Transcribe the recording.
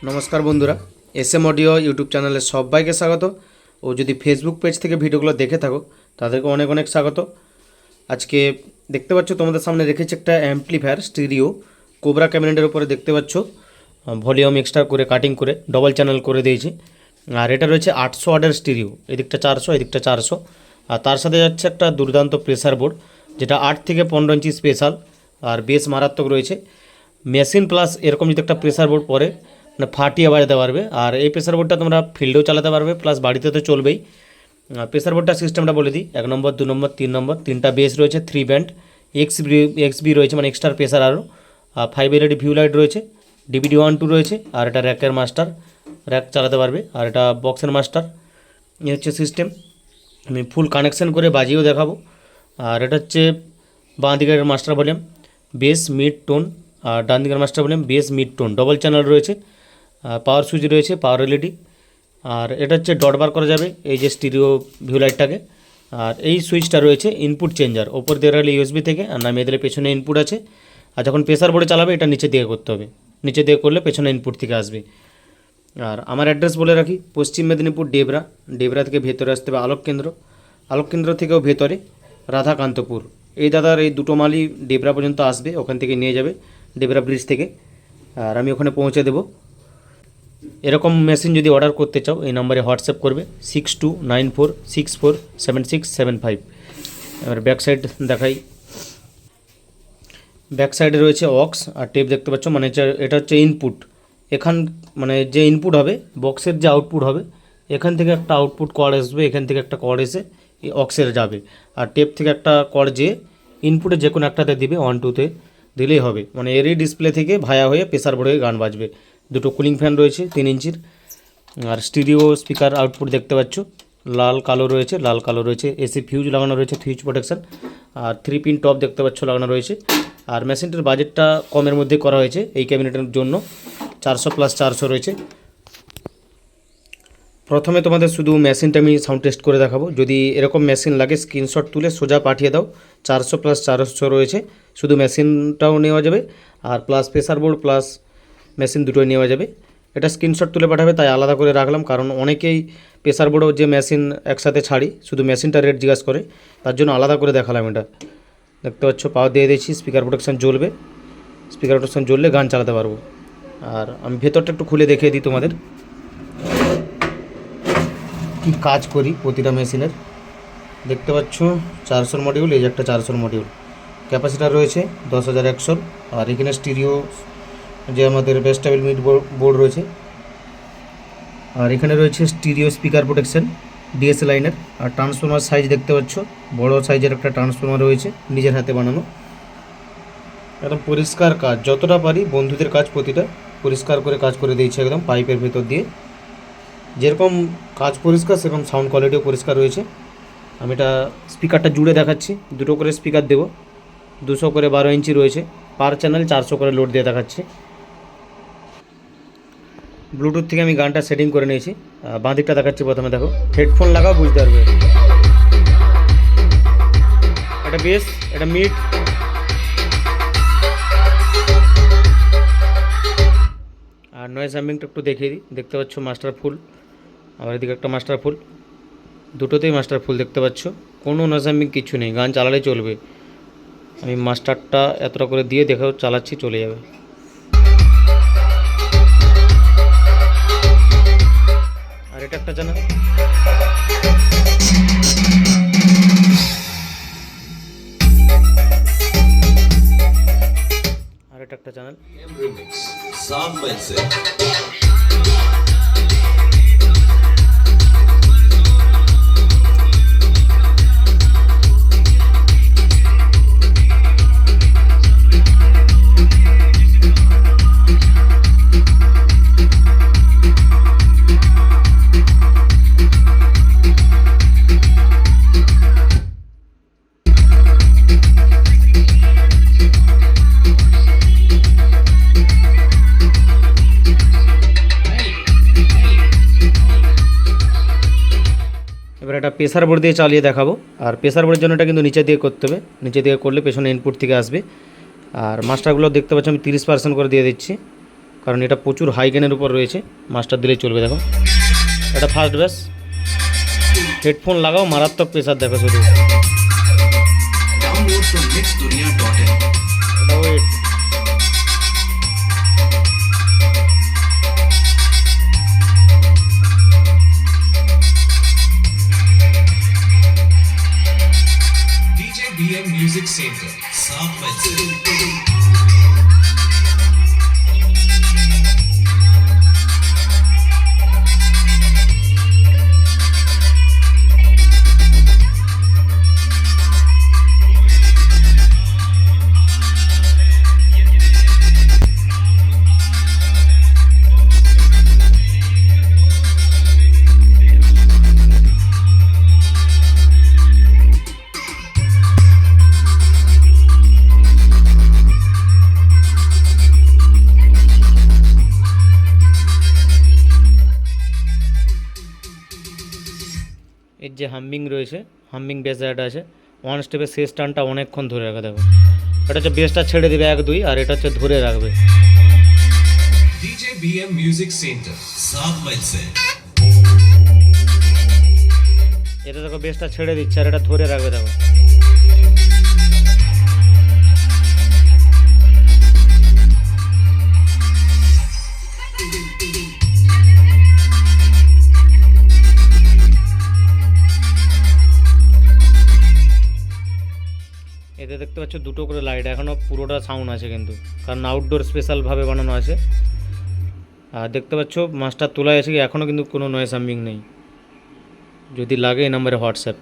নমস্কার বন্ধুরা, SM audio YouTube চ্যানেলে সবাইকে স্বাগত। ও যদি ফেসবুক পেজ থেকে ভিডিওগুলো দেখে থাকো তাদেরকে অনেক অনেক স্বাগত। আজকে দেখতে পাচ্ছ তোমাদের সামনে রেখেছি একটা অ্যাম্পলিফায়ার স্টিরিও কোবরা ক্যাবিনেটের উপরে দেখতে পাচ্ছ ভলিউম এক্সট্রা করে কাটিং করে ডবল চ্যানেল করে দিয়েছি। আর এটা রয়েছে 800 ওয়াটের স্টিরিও, এদিকটা 400 এদিকটা 400। আর তার সাথে যাচ্ছে একটা দুর্দান্ত প্রেসার বোর্ড যেটা 8 থেকে 15 ইঞ্চি স্পেশাল আর বেশ মারাত্মক রয়েছে। মেশিন প্লাস এরকম যদি একটা প্রেসার বোর্ড পরে মানে ফাটিয়ে বাজাতে পারবে। আর এই প্রেসার বোর্ডটা তোমরা ফিল্ডেও চালাতে পারবে প্লাস বাড়িতে তো চলবেই। প্রেসার বোর্ডটার সিস্টেমটা বলে দিই, 1 নম্বর 2 নম্বর 3 নম্বর, 3টা বেস রয়েছে, 3 ব্যান্ড এক্সবি রয়েছে মানে এক্সট্রা প্রেসার আরও, 5 এলইডি ভিউ লাইট রয়েছে, ডিভিডি 1 2 রয়েছে। আর এটা র্যাকের মাস্টার, র্যাক চালাতে পারবে। আর এটা বক্সের মাস্টার। এই হচ্ছে সিস্টেম। আমি ফুল কানেকশন করে বাজিয়েও দেখাবো। আর এটা হচ্ছে বাঁ দিকের master volume bass mid tone, আর ডান দিকের master volume bass mid tone, double channel রয়েছে, পাওয়ার সুইচ রয়েছে, পাওয়ার এলইডি। আর এটা হচ্ছে ডট বার করা যাবে এই যে স্টিরিও ভিউ লাইটটাকে। আর এই সুইচটা রয়েছে ইনপুট চেঞ্জার, ওপর দিয়ে রাখলে ইউএসবি থেকে, আর নামিয়ে দিলে পেছনে ইনপুট আছে। আর যখন প্রেসার বোর্ডে চালাবে এটা নিচে দিয়ে করতে হবে, নিচে দিয়ে করলে পেছনে ইনপুট থেকে আসবে। আর আমার অ্যাড্রেস বলে রাখি, পশ্চিম মেদিনীপুর ডেবরা থেকে ভেতরে আসতে হবে আলোক কেন্দ্র থেকেও ভেতরে রাধাকান্তপুর। এই দাদার এই দুটো মালই ডেবরা পর্যন্ত আসবে, ওখান থেকে নিয়ে যাবে ডেবরা ব্রিজ থেকে, আর আমি ওখানে পৌঁছে দেবো। এরকম মেশিন যদি অর্ডার করতে চাও এই নম্বরে হোয়াটসঅ্যাপ করবে 6294647675। এবার ব্যাক সাইড দেখাই। ব্যাক সাইডে রয়েছে অক্স আর টেপ দেখতে পাচ্ছ, মানে এটা হচ্ছে ইনপুট। এখান মানে যে ইনপুট হবে বক্সের যে আউটপুট হবে, এখান থেকে একটা আউটপুট কর্ড আসবে, এখান থেকে একটা কর্ড এসে এই অক্সের যাবে। আর টেপ থেকে একটা কর্ড যে ইনপুটে যে কোনো একটাতে দিবে 1 2তে দিলেই হবে। মানে এরই ডিসপ্লে থেকে ভায়া হয়ে প্রেসার বোর্ডে গান বাজবে। দুটো কুলিং ফ্যান রয়েছে 3 ইঞ্চির। আর স্টিরিও স্পিকার আউটপুট দেখতে পাচ্ছ লাল কালো রয়েছে, এসি ফিউজ লাগানো রয়েছে, ফিউজ প্রোটেকশন। আর 3 পিন টপ দেখতে পাচ্ছ লাগানো রয়েছে। আর মেশিনটার বাজেটটা কমের মধ্যে করা হয়েছে এই ক্যাবিনেটের জন্য, 400 + 400 রয়েছে। প্রথমে তোমাদের শুধু মেশিনটা আমি সাউন্ড টেস্ট করে দেখাবো। যদি এরকম মেশিন লাগে স্ক্রিনশট তুলে সোজা পাঠিয়ে দাও। 400 + 400 রয়েছে, শুধু মেশিনটাও নেওয়া যাবে আর plus pressure board plus machine দুটোই নেওয়া যাবে। এটা স্ক্রিনশট তুলে পাঠাবে, তাই আলাদা করে রাখলাম, কারণ অনেকেই প্রেসার বোর্ডও যে মেশিন একসাথে ছাড়ি শুধু মেশিনটা রেট জিজ্ঞাসা করে, তার জন্য আলাদা করে দেখালাম। এটা দেখতে পাচ্ছ পাওয়ার দিয়ে দিয়েছি, স্পিকার প্রোটেকশান জ্বলবে, স্পিকার প্রোটেকশান জ্বললে গান চালাতে পারবো। আর আমি ভেতরটা একটু খুলে দেখিয়ে দিই তোমাদের কি কাজ করি প্রতিটা মেশিনের। দেখতে পাচ্ছ 400 মডিউল, এই যে একটা 400 মডিউল, ক্যাপাসিটার রয়েছে 10100। আর এখানে স্টিরিও যে আমাদের বেস্টেবল মিড বোর্ড রয়েছে। আর এখানে রয়েছে স্টিরিও স্পিকার প্রোটেকশন ডিএসএল লাইনের। আর ট্রান্সফর্মার সাইজ দেখতে পাচ্ছ, বড় সাইজের একটা ট্রান্সফর্মার রয়েছে, নিজের হাতে বানানো। একদম পরিষ্কার কাজ, যতটা পারি বন্ধুদের কাজ প্রতিটা পরিষ্কার করে কাজ করে দিয়েছে একদম পাইপের ভেতর দিয়ে। যেরকম কাজ পরিষ্কার সেরকম সাউন্ড কোয়ালিটিও পরিষ্কার রয়েছে। আমি এটা স্পিকারটা জুড়ে দেখাচ্ছি, দুটো করে স্পিকার দেবো, 200 করে 12 ইঞ্চি রয়েছে, পার চ্যানেল 400 করে লোড দিয়ে দেখাচ্ছি। ব্লুটুথ থেকে আমি গানটা সেটিং করে নিয়েছি। বাঁ দিকটা দেখাচ্ছি, প্রথমে দেখো, হেডফোন লাগাও বুঝতে পারবে। এটা বেস, এটা মিড। আর নয়েজ হ্যাম্পিংটা একটু দেখিয়ে দিই। দেখতে পাচ্ছ মাস্টার ফুল, আবার এদিকে একটা মাস্টার ফুল, দুটোতেই মাস্টার ফুল দেখতে পাচ্ছ, কোনো নয়েজ হ্যাম্পিং কিছু নেই, গান চালালে চলবে। আমি মাস্টারটা এতটা করে দিয়ে দেখো চালাচ্ছি, চলে যাবে। আর এটা একটা চ্যানেল, আর এটা একটা চ্যানেল। এবার এটা প্রেসার বোর্ড দিয়ে চালিয়ে দেখাবো। আর প্রেসার বোর্ডের জন্য এটা কিন্তু নিচে দিয়ে করতে হবে, নিচে দিয়ে করলে পেছনে ইনপুট থেকে আসবে। আর মাস্টারগুলো দেখতে পাচ্ছি আমি 30% করে দিয়ে দিচ্ছি, কারণ এটা প্রচুর হাই গেনের উপর রয়েছে, মাস্টার দিলেই চলবে। দেখো এটা ফার্স্ট বেস, হেডফোন লাগাও, মারাত্মক প্রেসার দেখো শুধু। Download from mixdunia.in. এটা wait, DJ BM Music Center. South West. এর যে হাম্বিং রয়েছে, হাম্বিং বেস জায়গাটা আছে, ওয়ান স্টেপের শেষ টানটা অনেকক্ষণ ধরে রাখা। দেখো এটা হচ্ছে বেসটা ছেড়ে দেবে 1-2, আর এটা হচ্ছে ধরে রাখবে। DJ BM Music Center. South West. এটা দেখো বেসটা ছেড়ে দিচ্ছে আর এটা ধরে রাখবে। দেখো এতে দেখতে পাচ্ছ দুটো করে লাইট, এখনও পুরোটা সাউন্ড আছে কিন্তু, কারণ আউটডোর স্পেশালভাবে বানানো আছে। আর দেখতে পাচ্ছ মাস্টার তোলা এসে এখনও কিন্তু কোনো নয়েজ হাম্বিং নেই। যদি লাগে এই নাম্বারে হোয়াটসঅ্যাপ।